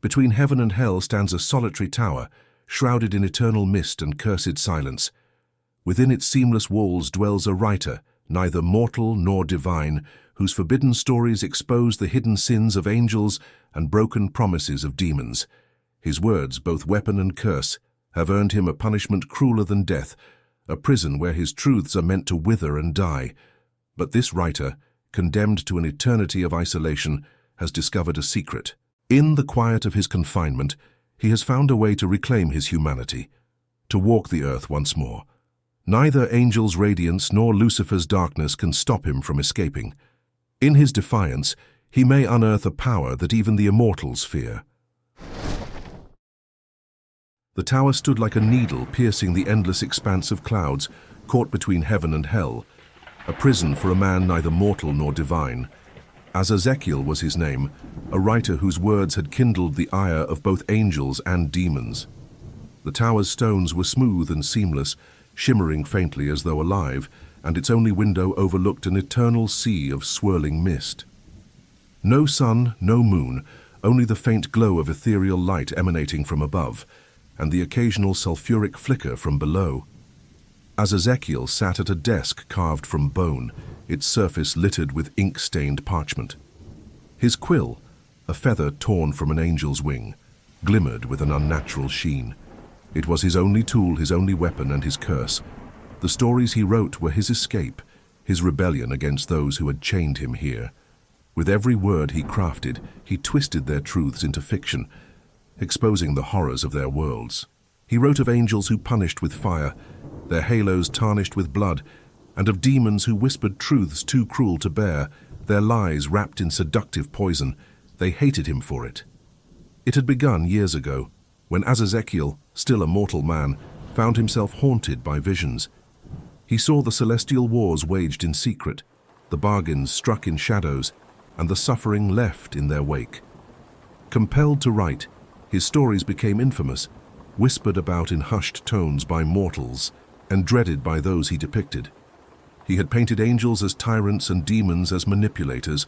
Between heaven and hell stands a solitary tower, shrouded in eternal mist and cursed silence. Within its seamless walls dwells a writer, neither mortal nor divine, whose forbidden stories expose the hidden sins of angels and broken promises of demons. His words, both weapon and curse, have earned him a punishment crueler than death, a prison where his truths are meant to wither and die. But this writer, condemned to an eternity of isolation, has discovered a secret. In the quiet of his confinement, he has found a way to reclaim his humanity, to walk the earth once more. Neither angel's radiance nor Lucifer's darkness can stop him from escaping. In his defiance, he may unearth a power that even the immortals fear. The tower stood like a needle piercing the endless expanse of clouds, caught between heaven and hell, a prison for a man neither mortal nor divine. Azazekiel was his name, a writer whose words had kindled the ire of both angels and demons. The tower's stones were smooth and seamless, shimmering faintly as though alive, and its only window overlooked an eternal sea of swirling mist. No sun, no moon, only the faint glow of ethereal light emanating from above, and the occasional sulphuric flicker from below. Azazekiel sat at a desk carved from bone, its surface littered with ink-stained parchment. His quill, a feather torn from an angel's wing, glimmered with an unnatural sheen. It was his only tool, his only weapon, and his curse. The stories he wrote were his escape, his rebellion against those who had chained him here. With every word he crafted, he twisted their truths into fiction, exposing the horrors of their worlds. He wrote of angels who punished with fire, their halos tarnished with blood, and of demons who whispered truths too cruel to bear, their lies wrapped in seductive poison. They hated him for it. It had begun years ago, when Azazekiel, still a mortal man, found himself haunted by visions. He saw the celestial wars waged in secret, the bargains struck in shadows, and the suffering left in their wake. Compelled to write, his stories became infamous, whispered about in hushed tones by mortals, and dreaded by those he depicted. He had painted angels as tyrants and demons as manipulators,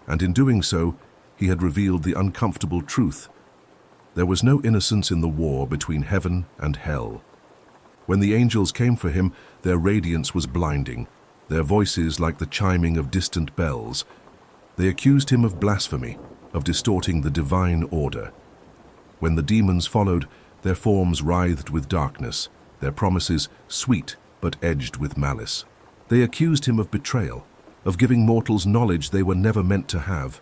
and in doing so, he had revealed the uncomfortable truth. There was no innocence in the war between heaven and hell. When the angels came for him, their radiance was blinding, their voices like the chiming of distant bells. They accused him of blasphemy, of distorting the divine order. When the demons followed, their forms writhed with darkness, their promises sweet but edged with malice. They accused him of betrayal, of giving mortals knowledge they were never meant to have.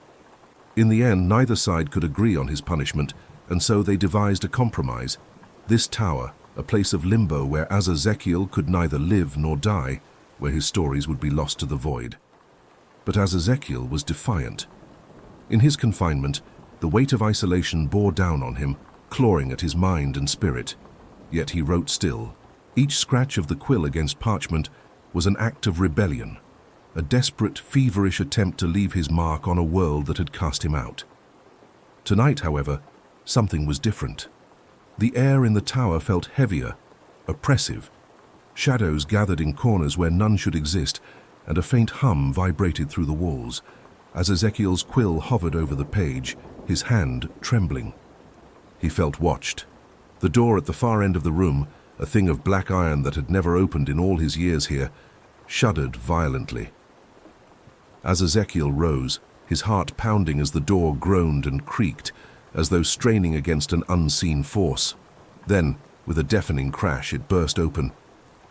In the end, neither side could agree on his punishment, and so they devised a compromise. This tower, a place of limbo where Azazekiel could neither live nor die, where his stories would be lost to the void. But Azazekiel was defiant. In his confinement, the weight of isolation bore down on him, clawing at his mind and spirit. Yet he wrote still. Each scratch of the quill against parchment was an act of rebellion, a desperate, feverish attempt to leave his mark on a world that had cast him out. Tonight, however, something was different. The air in the tower felt heavier, oppressive. Shadows gathered in corners where none should exist, and a faint hum vibrated through the walls. Azazekiel's quill hovered over the page, his hand trembling. He felt watched. The door at the far end of the room, a thing of black iron that had never opened in all his years here, shuddered violently. Azazekiel rose, his heart pounding as the door groaned and creaked, as though straining against an unseen force. Then, with a deafening crash, it burst open.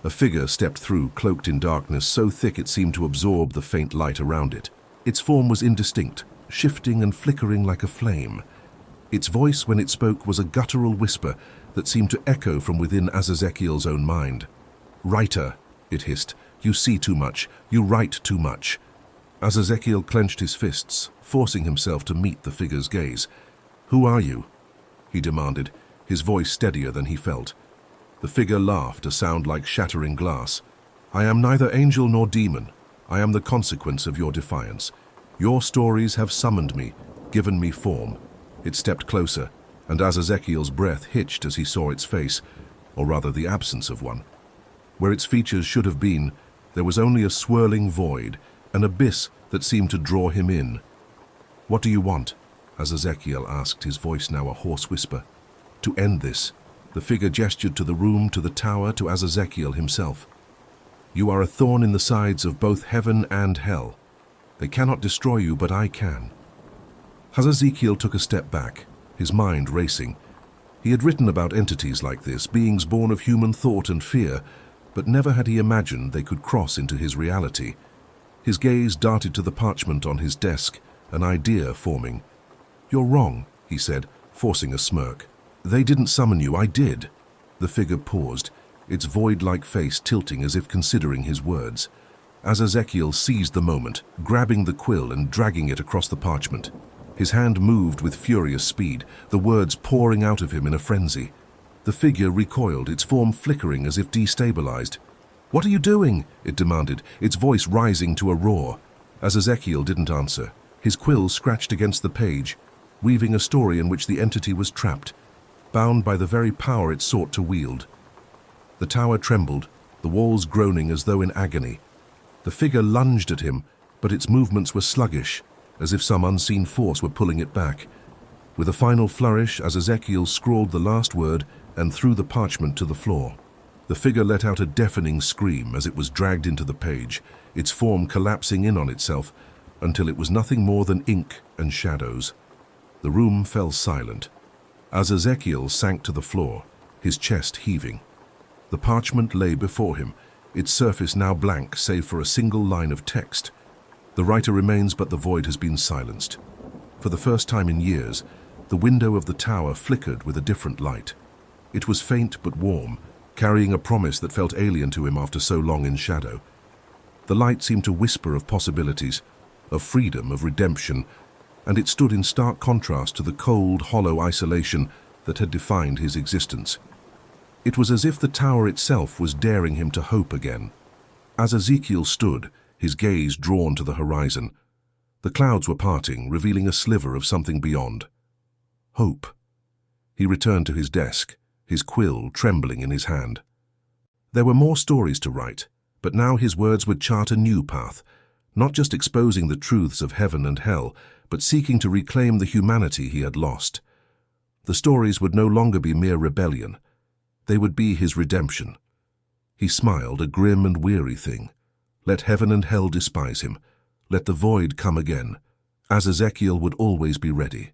A figure stepped through, cloaked in darkness so thick it seemed to absorb the faint light around it. Its form was indistinct, shifting and flickering like a flame. Its voice, when it spoke, was a guttural whisper that seemed to echo from within Azazekiel's own mind. "Writer," it hissed, "you see too much, you write too much." Azazekiel clenched his fists, forcing himself to meet the figure's gaze. "Who are you?" he demanded, his voice steadier than he felt. The figure laughed, a sound like shattering glass. "I am neither angel nor demon. I am the consequence of your defiance. Your stories have summoned me, given me form." It stepped closer, and Azazekiel's breath hitched as he saw its face, or rather the absence of one. Where its features should have been, there was only a swirling void, an abyss that seemed to draw him in. "What do you want?" as Ezekiel asked, his voice now a hoarse whisper. To end this, the figure gestured to the room, to the tower, to Ezekiel himself. You are a thorn in the sides of both heaven and hell. They cannot destroy you, but I can. As Ezekiel took a step back, his mind racing, he had written about entities like this, beings born of human thought and fear, but never had he imagined they could cross into his reality. His gaze darted to the parchment on his desk, an idea forming. You're wrong, he said, forcing a smirk. They didn't summon you, I did. The figure paused, its void-like face tilting as if considering his words. As Ezekiel seized the moment, grabbing the quill and dragging it across the parchment. His hand moved with furious speed, the words pouring out of him in a frenzy. The figure recoiled, its form flickering as if destabilized. What are you doing? It demanded, its voice rising to a roar. As Ezekiel didn't answer, his quill scratched against the page, weaving a story in which the entity was trapped, bound by the very power it sought to wield. The tower trembled, the walls groaning as though in agony. The figure lunged at him, but its movements were sluggish, as if some unseen force were pulling it back. With a final flourish, as Ezekiel scrawled the last word and threw the parchment to the floor, the figure let out a deafening scream as it was dragged into the page, its form collapsing in on itself until it was nothing more than ink and shadows. The room fell silent, as Ezekiel sank to the floor, his chest heaving. The parchment lay before him, its surface now blank save for a single line of text. The writer remains, but the void has been silenced. For the first time in years, the window of the tower flickered with a different light. It was faint but warm, carrying a promise that felt alien to him after so long in shadow. The light seemed to whisper of possibilities, of freedom, of redemption, and it stood in stark contrast to the cold, hollow isolation that had defined his existence. It was as if the tower itself was daring him to hope again. As Ezekiel stood, his gaze drawn to the horizon, the clouds were parting, revealing a sliver of something beyond. Hope. He returned to his desk, his quill trembling in his hand. There were more stories to write, but now his words would chart a new path, not just exposing the truths of heaven and hell, but seeking to reclaim the humanity he had lost. The stories would no longer be mere rebellion. They would be his redemption. He smiled, a grim and weary thing. Let heaven and hell despise him. Let the void come again, as Ezekiel would always be ready.